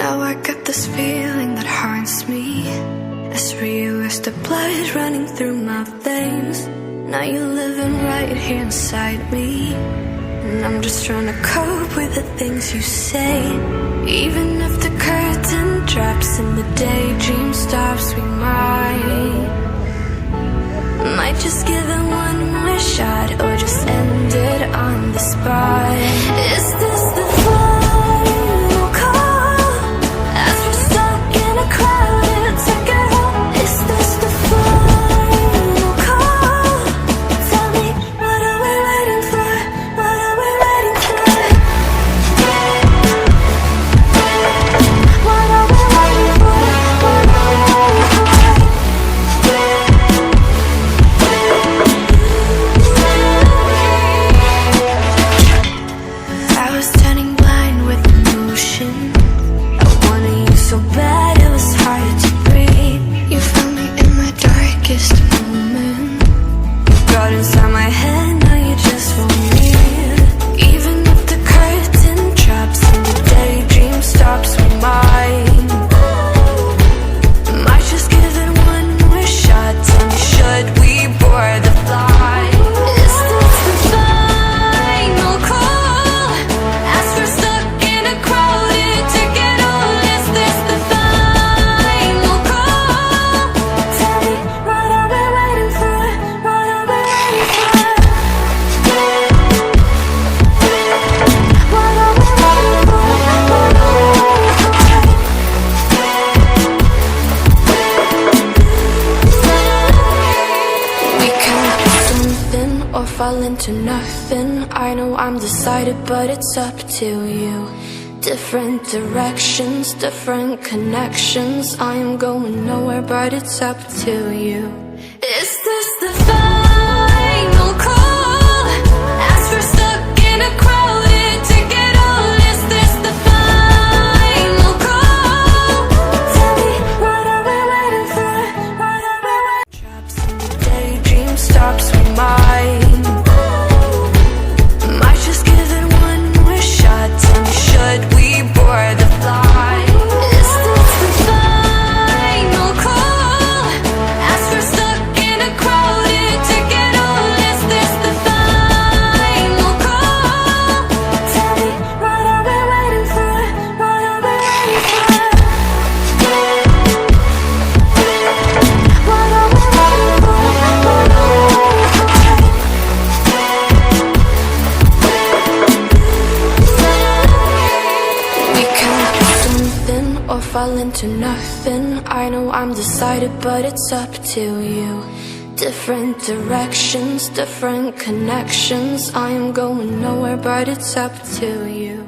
Now I got this feeling that haunts me, as real as the blood running through my veins. Now you're living right here inside me, and I'm just trying to cope with the things you say. Even if the curtain drops and the daydream stops, we might just give it one more shot, or just end it on the spot. Is this the final call, as we're stuck in a crowded ticket hall? Is this the final call? Tell me, what are we waiting for? What are we waiting for? What are we waiting for? What are we waiting for? I was turning blind with emotion. I wanted you so bad it was hard to breathe. You found me in my darkest moment. You got inside my head, now you just won't leave. Even if the curtain drops and the daydream stops, we might just give it one more shot. Tell me, should we board the flight? Is this the final call, as we're stuck in a crowded ticket hall? Is this the final call? Tell me, what are we waiting for? What are we waiting for? What are we waiting for? What are we waiting for? We can do something or fall into nothing. I know I'm decided, but it's up to you. Different directions, different connections. I am going nowhere, but it's up to you. Is this the final call, as we're stuck in a crowded ticket hall? Is this the final call? Tell me, what are we waiting for? What are we waiting for? Drops and the daydream stops, we might just give it one more shot. Tell me, should we board the flight? Is this the final call, as we're stuck in a crowded ticket hall? Is this the final call? Tell me, what are we waiting for? What are we waiting for? What are we waiting for? What are we waiting for? We can do something or fall into nothing. I know I'm decided, but it's up to you. Different directions, different connections. I am going nowhere, but it's up to you.